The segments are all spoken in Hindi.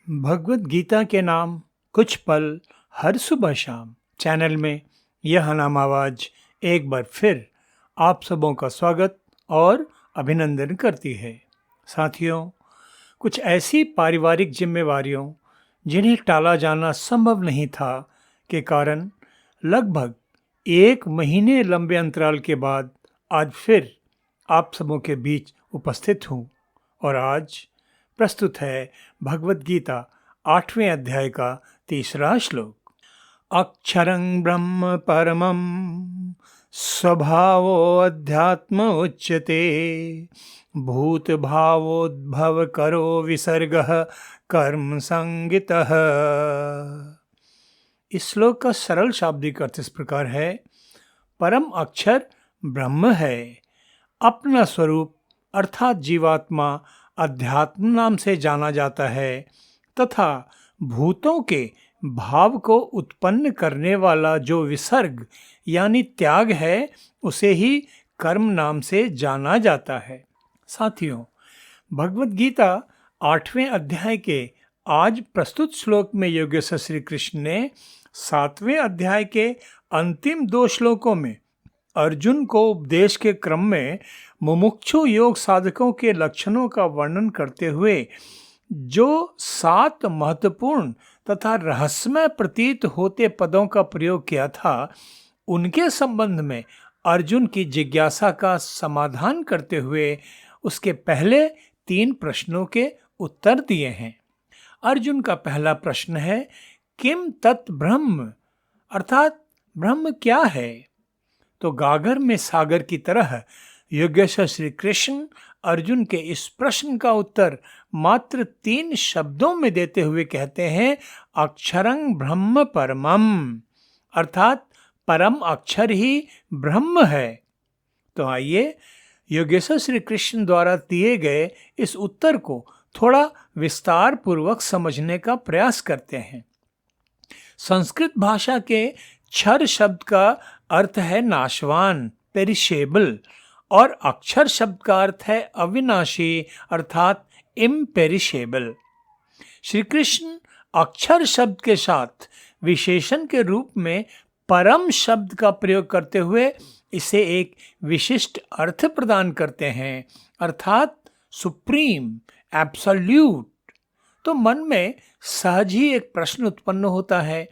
भगवत गीता के नाम कुछ पल हर सुबह शाम चैनल में यह नाम आवाज एक बार फिर आप सबों का स्वागत और अभिनंदन करती है। साथियों, कुछ ऐसी पारिवारिक जिम्मेवारियों जिन्हें टाला जाना संभव नहीं था के कारण लगभग 1 महीने लंबे अंतराल के बाद आज फिर आप सबों के बीच उपस्थित हूँ और आज प्रस्तुत है भगवत गीता 8वें अध्याय का 3रा श्लोक। अक्षरं ब्रह्म परमं स्वभावो अध्यात्म उच्यते भूत भावोद्भव करो विसर्गः कर्म संगितः। इस श्लोक का सरल शाब्दिक अर्थ इस प्रकार है। परम अक्षर ब्रह्म है, अपना स्वरूप अर्थात जीवात्मा अध्यात्म नाम से जाना जाता है तथा भूतों के भाव को उत्पन्न करने वाला जो विसर्ग यानी त्याग है उसे ही कर्म नाम से जाना जाता है। साथियों, भगवत गीता 8वें अध्याय के आज प्रस्तुत श्लोक में योगेश्वर श्री कृष्ण ने 7वें अध्याय के अंतिम 2 श्लोकों में अर्जुन को उपदेश के क्रम में मुमुक्षु योग साधकों के लक्षणों का वर्णन करते हुए जो 7 महत्वपूर्ण तथा रहस्यमय प्रतीत होते पदों का प्रयोग किया था, उनके संबंध में अर्जुन की जिज्ञासा का समाधान करते हुए उसके पहले 3 प्रश्नों के उत्तर दिए हैं। अर्जुन का पहला प्रश्न है, किम तत् ब्रह्म, अर्थात ब्रह्म क्या है? तो गागर में सागर की तरह योगेश्वर श्री कृष्ण अर्जुन के इस प्रश्न का उत्तर मात्र 3 शब्दों में देते हुए कहते हैं, अक्षरं ब्रह्म परमम, अर्थात परम अक्षर ही ब्रह्म है। तो आइए योगेश्वर श्री कृष्ण द्वारा दिए गए इस उत्तर को थोड़ा विस्तार पूर्वक समझने का प्रयास करते हैं। संस्कृत भाषा के क्षर शब्द का अर्थ है नाशवान, पेरिशेबल, और अक्षर शब्द का अर्थ है अविनाशी अर्थात इम्पेरिशेबल। श्री कृष्ण अक्षर शब्द के साथ विशेषण के रूप में परम शब्द का प्रयोग करते हुए इसे एक विशिष्ट अर्थ प्रदान करते हैं, अर्थात सुप्रीम, एब्सोल्यूट। तो मन में सहज ही एक प्रश्न उत्पन्न होता है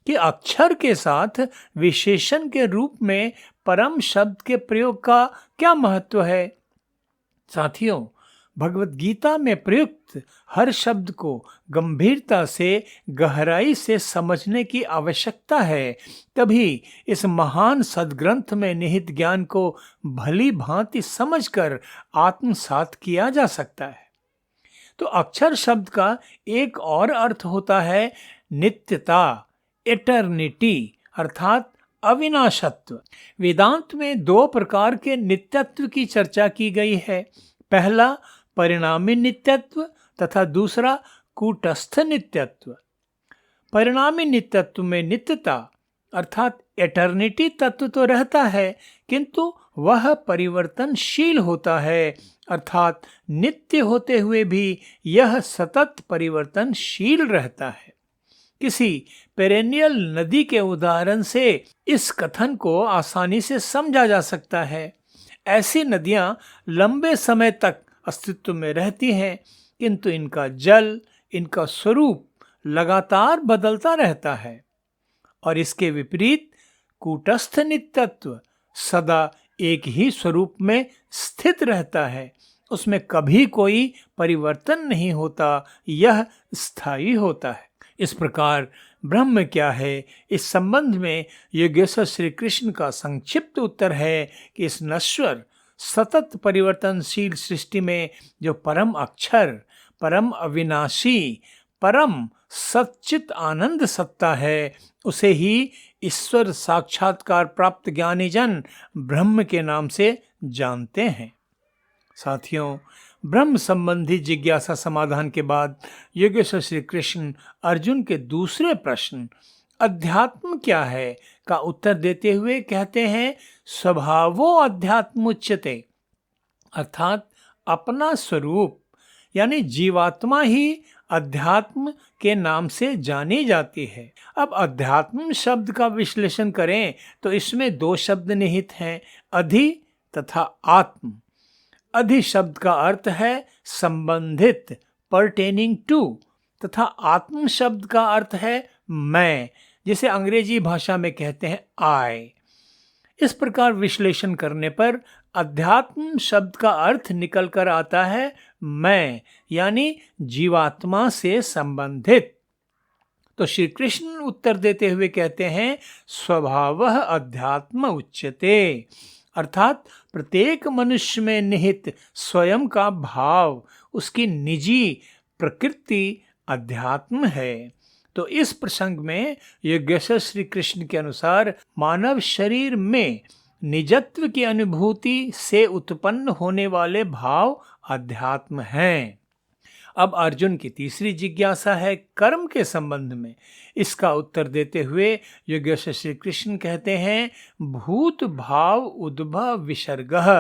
कि अक्षर के साथ विशेषण के रूप में परम शब्द के प्रयोग का क्या महत्व है? साथियों, भगवत गीता में प्रयुक्त हर शब्द को गंभीरता से, गहराई से समझने की आवश्यकता है, तभी इस महान सद्ग्रंथ में निहित ज्ञान को भली भांति समझकर आत्मसात किया जा सकता है। तो अक्षर शब्द का एक और अर्थ होता है नित्यता, एटर्निटी, अर्थात अविनाशत्व। वेदांत में 2 प्रकार के नित्यत्व की चर्चा की गई है। पहला परिणामी नित्यत्व तथा दूसरा कूटस्थ नित्यत्व। परिणामी नित्यत्व में नित्यता अर्थात एटर्निटी तत्व तो रहता है, किंतु वह परिवर्तनशील होता है, अर्थात नित्य होते हुए भी यह सतत परिवर्तनशील रहता है। किसी पेरेनियल नदी के उदाहरण से इस कथन को आसानी से समझा जा सकता है। ऐसी नदियां लंबे समय तक अस्तित्व में रहती हैं, किंतु इनका जल, इनका स्वरूप लगातार बदलता रहता है। और इसके विपरीत कूटस्थ नित्यत्व सदा एक ही स्वरूप में स्थित रहता है, उसमें कभी कोई परिवर्तन नहीं होता, यह स्थायी होता है। इस प्रकार ब्रह्म क्या है, इस संबंध में योगेश्वर श्री कृष्ण का संक्षिप्त उत्तर है कि इस नश्वर सतत परिवर्तनशील सृष्टि में जो परम अक्षर, परम अविनाशी, परम सच्चित आनंद सत्ता है, उसे ही ईश्वर साक्षात्कार प्राप्त ज्ञानी जन ब्रह्म के नाम से जानते हैं। साथियों, ब्रह्म संबंधी जिज्ञासा समाधान के बाद योगेश्वर श्री कृष्ण अर्जुन के दूसरे प्रश्न अध्यात्म क्या है का उत्तर देते हुए कहते हैं, स्वभावो अध्यात्म उच्यते, अर्थात अपना स्वरूप यानी जीवात्मा ही अध्यात्म के नाम से जानी जाती है। अब अध्यात्म शब्द का विश्लेषण करें तो इसमें दो शब्द निहित हैं, अधि तथा आत्म। अधि शब्द का अर्थ है संबंधित, परटेनिंग टू, तथा आत्म शब्द का अर्थ है मैं, जिसे अंग्रेजी भाषा में कहते हैं आई। इस प्रकार विश्लेषण करने पर अध्यात्म शब्द का अर्थ निकल कर आता है मैं, यानी जीवात्मा से संबंधित। तो श्री कृष्ण उत्तर देते हुए कहते हैं स्वभावः अध्यात्म उच्यते, अर्थात प्रत्येक मनुष्य में निहित स्वयं का भाव, उसकी निजी प्रकृति अध्यात्म है। तो इस प्रसंग में यज्ञेश्वर श्री कृष्ण के अनुसार मानव शरीर में निजत्व की अनुभूति से उत्पन्न होने वाले भाव अध्यात्म हैं। अब अर्जुन की तीसरी जिज्ञासा है कर्म के संबंध में। इसका उत्तर देते हुए यज्ञेश्वर श्री कृष्ण कहते हैं भूत भाव उद्भव विसर्गः,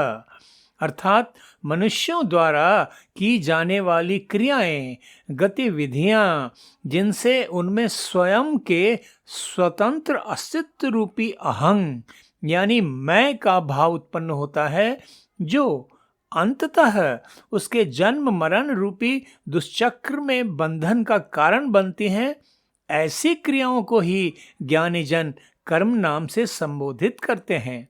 अर्थात मनुष्यों द्वारा की जाने वाली क्रियाएं, गतिविधियां, जिनसे उनमें स्वयं के स्वतंत्र अस्तित्व रूपी अहं यानी मैं का भाव उत्पन्न होता है, जो अंततः उसके जन्म मरण रूपी दुष्चक्र में बंधन का कारण बनती हैं, ऐसी क्रियाओं को ही ज्ञानी जन कर्म नाम से संबोधित करते हैं।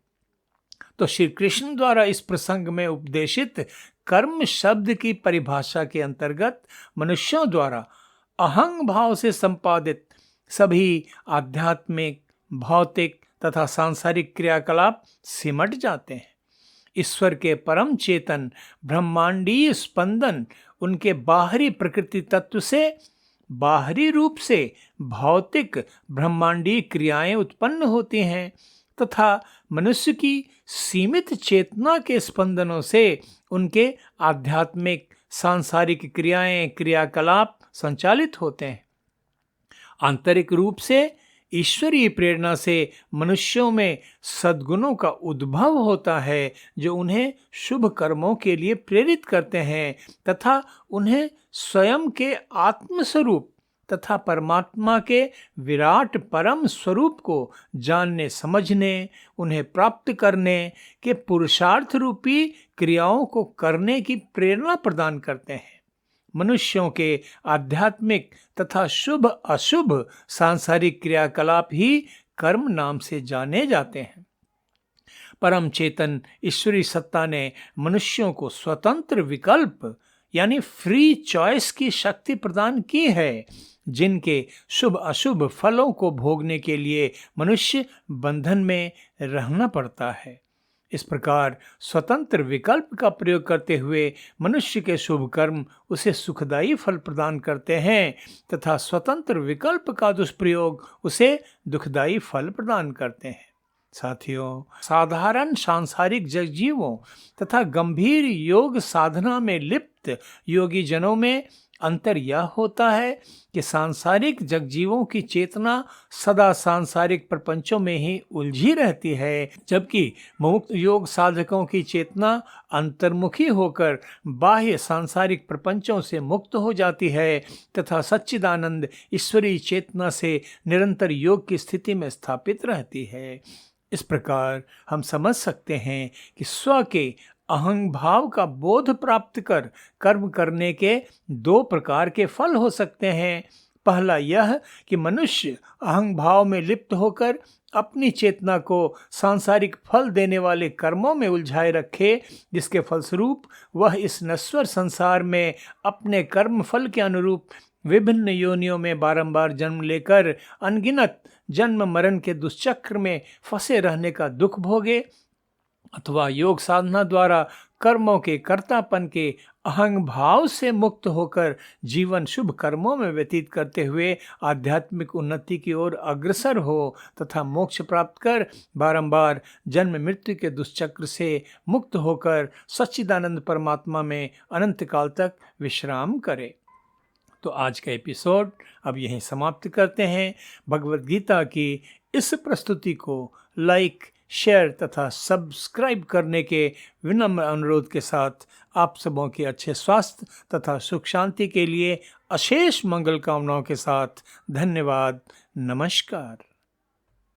तो श्री कृष्ण द्वारा इस प्रसंग में उपदेशित कर्म शब्द की परिभाषा के अंतर्गत मनुष्यों द्वारा अहंग भाव से संपादित सभी आध्यात्मिक, भौतिक तथा सांसारिक क्रियाकलाप सिमट जाते हैं। ईश्वर के परम चेतन ब्रह्मांडीय स्पंदन उनके बाहरी प्रकृति तत्व से बाहरी रूप से भौतिक ब्रह्मांडीय क्रियाएं उत्पन्न होती हैं तथा मनुष्य की सीमित चेतना के स्पंदनों से उनके आध्यात्मिक सांसारिक क्रियाएं, क्रियाकलाप संचालित होते हैं। आंतरिक रूप से ईश्वरीय प्रेरणा से मनुष्यों में सद्गुणों का उद्भव होता है, जो उन्हें शुभ कर्मों के लिए प्रेरित करते हैं तथा उन्हें स्वयं के आत्मस्वरूप तथा परमात्मा के विराट परम स्वरूप को जानने समझने, उन्हें प्राप्त करने के पुरुषार्थ रूपी क्रियाओं को करने की प्रेरणा प्रदान करते हैं। मनुष्यों के आध्यात्मिक तथा शुभ अशुभ सांसारिक क्रियाकलाप ही कर्म नाम से जाने जाते हैं। परम चेतन ईश्वरी सत्ता ने मनुष्यों को स्वतंत्र विकल्प यानी फ्री चॉइस की शक्ति प्रदान की है, जिनके शुभ अशुभ फलों को भोगने के लिए मनुष्य बंधन में रहना पड़ता है। इस प्रकार स्वतंत्र विकल्प का प्रयोग करते हुए मनुष्य के शुभ कर्म उसे सुखदायी फल प्रदान करते हैं तथा स्वतंत्र विकल्प का दुष्प्रयोग उसे दुखदायी फल प्रदान करते हैं। साथियों, साधारण सांसारिक जगजीवों तथा गंभीर योग साधना में लिप्त योगी जनों में अंतर यह होता है कि सांसारिक जगजीवों की चेतना सदा सांसारिक प्रपंचों में ही उलझी रहती है, जबकि मुक्त योग साधकों की चेतना अंतर्मुखी होकर बाह्य सांसारिक प्रपंचों से मुक्त हो जाती है तथा सच्चिदानंद ईश्वरीय चेतना से निरंतर योग की स्थिति में स्थापित रहती है। इस प्रकार हम समझ सकते हैं कि स्व के अहंग भाव का बोध प्राप्त कर कर्म करने के दो प्रकार के फल हो सकते हैं। पहला यह कि मनुष्य अहंग भाव में लिप्त होकर अपनी चेतना को सांसारिक फल देने वाले कर्मों में उलझाए रखे, जिसके फलस्वरूप वह इस नश्वर संसार में अपने कर्म फल के अनुरूप विभिन्न योनियों में बारंबार जन्म लेकर अनगिनत जन्म मरण के दुष्चक्र में फंसे रहने का दुख भोगे, अथवा योग साधना द्वारा कर्मों के कर्तापन के अहंग भाव से मुक्त होकर जीवन शुभ कर्मों में व्यतीत करते हुए आध्यात्मिक उन्नति की ओर अग्रसर हो तथा मोक्ष प्राप्त कर बारंबार जन्म मृत्यु के दुष्चक्र से मुक्त होकर सच्चिदानंद परमात्मा में अनंत काल तक विश्राम करे। तो आज का एपिसोड अब यहीं समाप्त करते हैं। भगवद गीता की इस प्रस्तुति को लाइक, शेयर तथा सब्सक्राइब करने के विनम्र अनुरोध के साथ आप सबों के अच्छे स्वास्थ्य तथा सुख शांति के लिए अशेष मंगल कामनाओं के साथ धन्यवाद। नमस्कार।